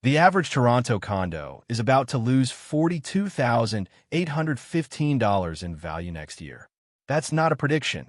The average Toronto condo is about to lose $42,815 in value next year. That's not a prediction.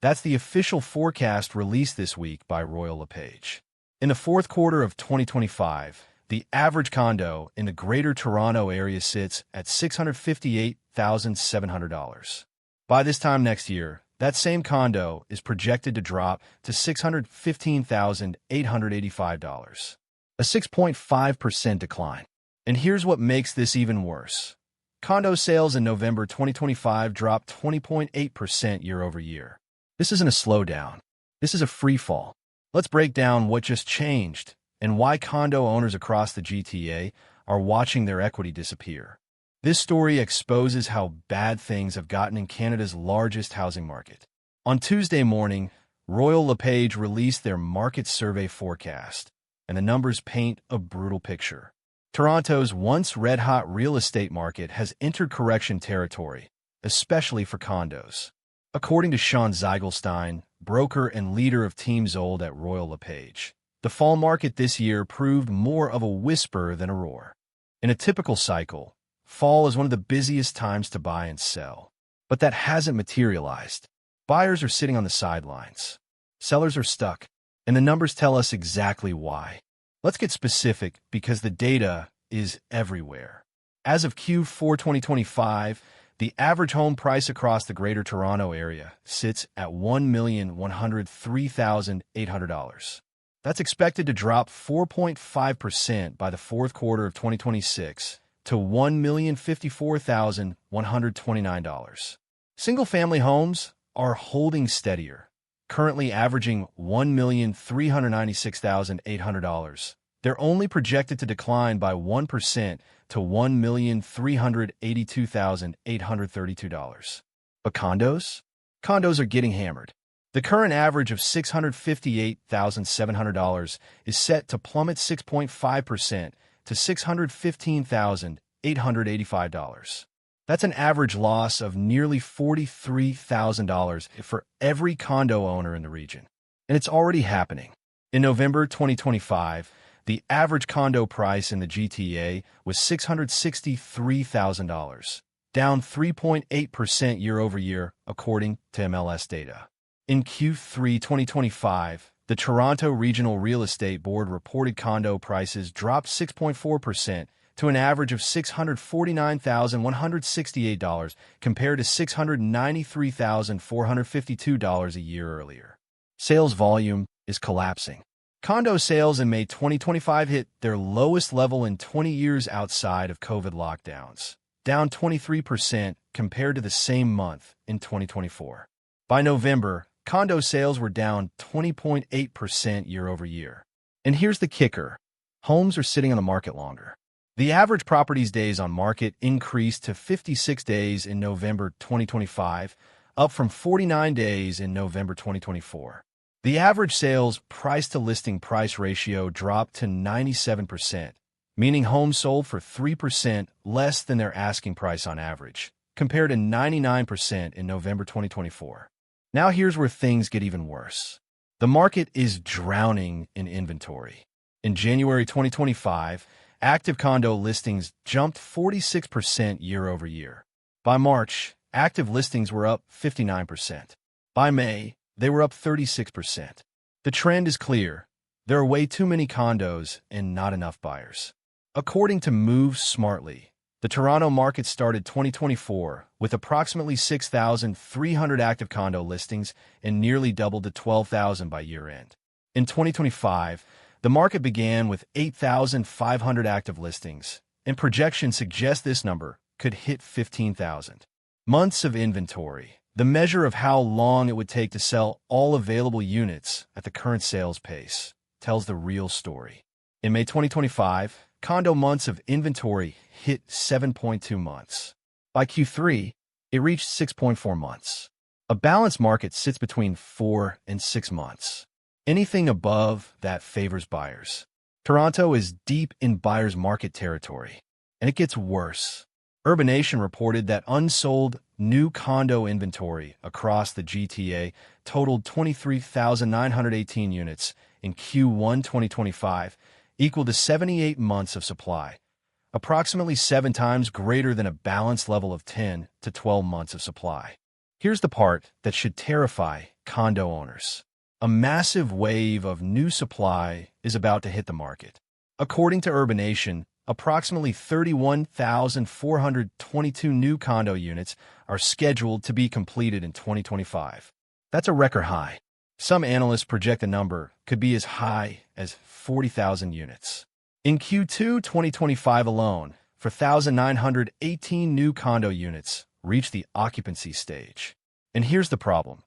That's the official forecast released this week by Royal LePage. In the fourth quarter of 2025, the average condo in the Greater Toronto Area sits at $658,700. By this time next year, that same condo is projected to drop to $615,885, a 6.5% decline. And here's what makes this even worse. Condo sales in November 2025 dropped 20.8% year over year. This isn't a slowdown. This is a free fall. Let's break down what just changed and why condo owners across the GTA are watching their equity disappear. This story exposes how bad things have gotten in Canada's largest housing market. On Tuesday morning, Royal LePage released their market survey forecast, and the numbers paint a brutal picture. Toronto's once red-hot real estate market has entered correction territory, especially for condos. According to Sean Ziegelstein, broker and leader of Team Zold at Royal LePage, the fall market this year proved more of a whisper than a roar. In a typical cycle, fall is one of the busiest times to buy and sell. But that hasn't materialized. Buyers are sitting on the sidelines. Sellers are stuck. And the numbers tell us exactly why. Let's get specific because the data is everywhere. As of Q4 2025, the average home price across the Greater Toronto Area sits at $1,103,800. That's expected to drop 4.5% by the fourth quarter of 2026 to $1,054,129. Single-family homes are holding steadier, currently averaging $1,396,800. They're only projected to decline by 1% to $1,382,832. But condos? Condos are getting hammered. The current average of $658,700 is set to plummet 6.5% to $615,885. That's an average loss of nearly $43,000 for every condo owner in the region. And it's already happening. In November 2025, the average condo price in the GTA was $663,000, down 3.8% year over year, according to MLS data. In Q3 2025, the Toronto Regional Real Estate Board reported condo prices dropped 6.4% to an average of $649,168 compared to $693,452 a year earlier. Sales volume is collapsing. Condo sales in May 2025 hit their lowest level in 20 years outside of COVID lockdowns, down 23% compared to the same month in 2024. By November, condo sales were down 20.8% year over year. And here's the kicker. Homes are sitting on the market longer. The average property's days on market increased to 56 days in November 2025, up from 49 days in November 2024. The average sales price-to-listing price ratio dropped to 97%, meaning homes sold for 3% less than their asking price on average, compared to 99% in November 2024. Now here's where things get even worse. The market is drowning in inventory. In January 2025, active condo listings jumped 46% year over year. By March, active listings were up 59%. By May, they were up 36%. The trend is clear. There are way too many condos and not enough buyers. According to Move Smartly, the Toronto market started 2024 with approximately 6,300 active condo listings and nearly doubled to 12,000 by year-end. In 2025, the market began with 8,500 active listings, and projections suggest this number could hit 15,000. Months of inventory, the measure of how long it would take to sell all available units at the current sales pace, tells the real story. In May 2025, condo months of inventory hit 7.2 months. By Q3, it reached 6.4 months. A balanced market sits between 4 and 6 months. Anything above that favors buyers. Toronto is deep in buyer's market territory, and it gets worse. Urbanation reported that unsold new condo inventory across the GTA totaled 23,918 units in Q1 2025, equal to 78 months of supply, approximately 7 times greater than a balanced level of 10 to 12 months of supply. Here's the part that should terrify condo owners. A massive wave of new supply is about to hit the market. According to Urbanation, approximately 31,422 new condo units are scheduled to be completed in 2025. That's a record high. Some analysts project the number could be as high as 40,000 units. In Q2 2025 alone, 4,918 new condo units reached the occupancy stage. And here's the problem.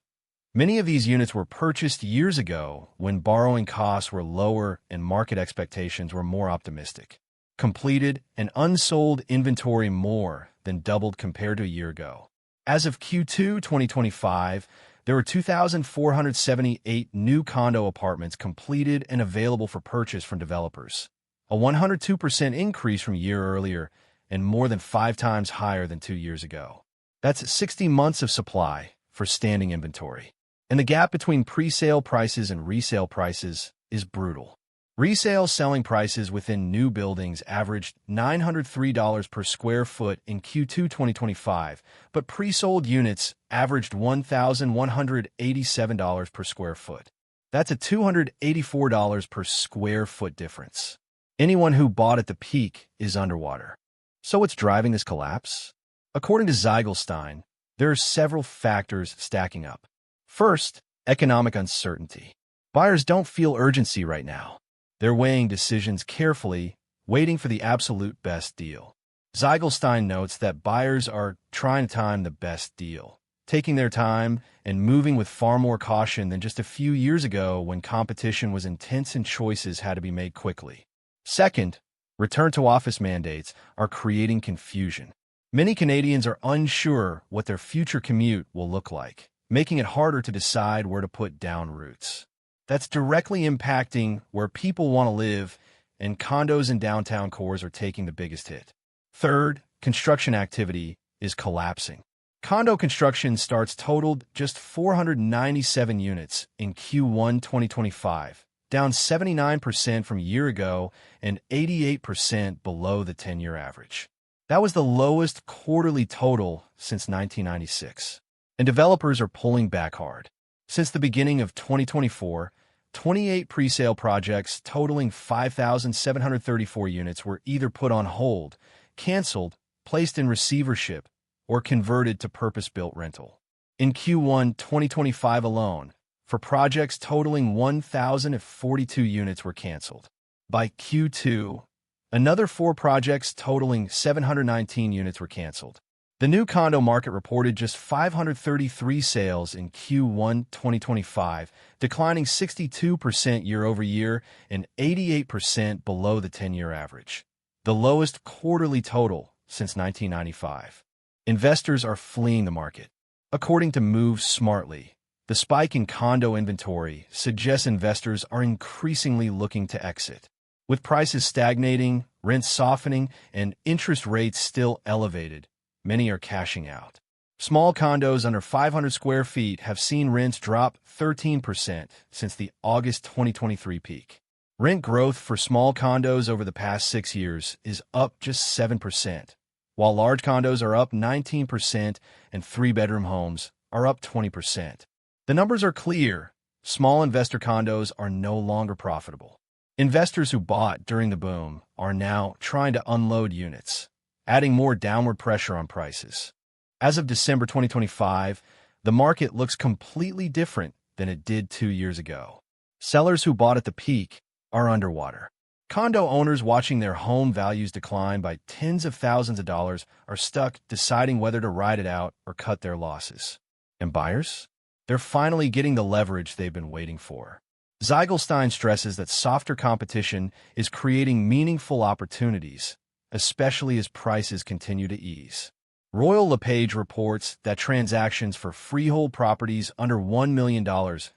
Many of these units were purchased years ago when borrowing costs were lower and market expectations were more optimistic. Completed and unsold inventory more than doubled compared to a year ago. As of Q2 2025, there were 2,478 new condo apartments completed and available for purchase from developers, a 102% increase from a year earlier and more than 5 times higher than 2 years ago. That's 60 months of supply for standing inventory. And the gap between pre-sale prices and resale prices is brutal. Resale selling prices within new buildings averaged $903 per square foot in Q2 2025, but pre-sold units averaged $1,187 per square foot. That's a $284 per square foot difference. Anyone who bought at the peak is underwater. So what's driving this collapse? According to Ziegelstein, there are several factors stacking up. First, economic uncertainty. Buyers don't feel urgency right now. They're weighing decisions carefully, waiting for the absolute best deal. Ziegelstein notes that buyers are trying to time the best deal, taking their time and moving with far more caution than just a few years ago when competition was intense and choices had to be made quickly. Second, return-to-office mandates are creating confusion. Many Canadians are unsure what their future commute will look like, making it harder to decide where to put down roots. That's directly impacting where people want to live, and condos in downtown cores are taking the biggest hit. Third, construction activity is collapsing. Condo construction starts totaled just 497 units in Q1 2025, down 79% from a year ago and 88% below the 10-year average. That was the lowest quarterly total since 1996. And developers are pulling back hard. Since the beginning of 2024, 28 pre-sale projects totaling 5,734 units were either put on hold, canceled, placed in receivership, or converted to purpose-built rental. In Q1 2025 alone, for projects totaling 1,042 units were canceled. By Q2, another 4 projects totaling 719 units were canceled. The new condo market reported just 533 sales in Q1 2025, declining 62% year-over-year and 88% below the 10-year average, the lowest quarterly total since 1995. Investors are fleeing the market. According to Move Smartly, the spike in condo inventory suggests investors are increasingly looking to exit. With prices stagnating, rents softening, and interest rates still elevated, many are cashing out. Small condos under 500 square feet have seen rents drop 13% since the August 2023 peak. Rent growth for small condos over the past 6 years is up just 7%, while large condos are up 19% and 3-bedroom homes are up 20%. The numbers are clear. Small investor condos are no longer profitable. Investors who bought during the boom are now trying to unload units, adding more downward pressure on prices. As of December 2025, the market looks completely different than it did 2 years ago. Sellers who bought at the peak are underwater. Condo owners watching their home values decline by tens of thousands of dollars are stuck deciding whether to ride it out or cut their losses. And buyers? They're finally getting the leverage they've been waiting for. Ziegelstein stresses that softer competition is creating meaningful opportunities, especially as prices continue to ease. Royal LePage reports that transactions for freehold properties under $1 million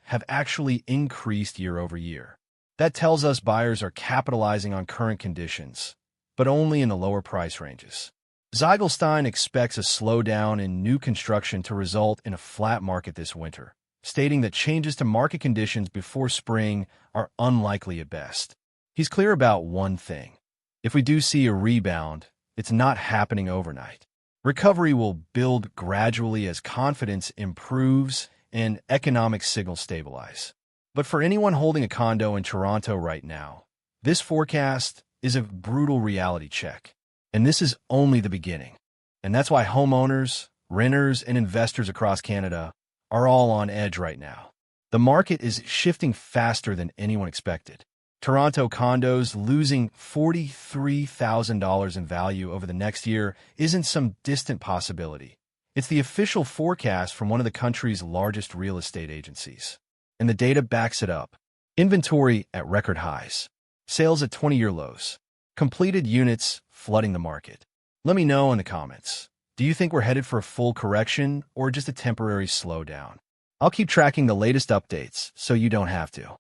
have actually increased year over year. That tells us buyers are capitalizing on current conditions, but only in the lower price ranges. Ziegelstein expects a slowdown in new construction to result in a flat market this winter, stating that changes to market conditions before spring are unlikely at best. He's clear about one thing. If we do see a rebound, it's not happening overnight. Recovery will build gradually as confidence improves and economic signals stabilize. But for anyone holding a condo in Toronto right now, this forecast is a brutal reality check. And this is only the beginning. And that's why homeowners, renters, and investors across Canada are all on edge right now. The market is shifting faster than anyone expected. Toronto condos losing $43,000 in value over the next year isn't some distant possibility. It's the official forecast from one of the country's largest real estate agencies. And the data backs it up. Inventory at record highs. Sales at 20-year lows. Completed units flooding the market. Let me know in the comments. Do you think we're headed for a full correction or just a temporary slowdown? I'll keep tracking the latest updates so you don't have to.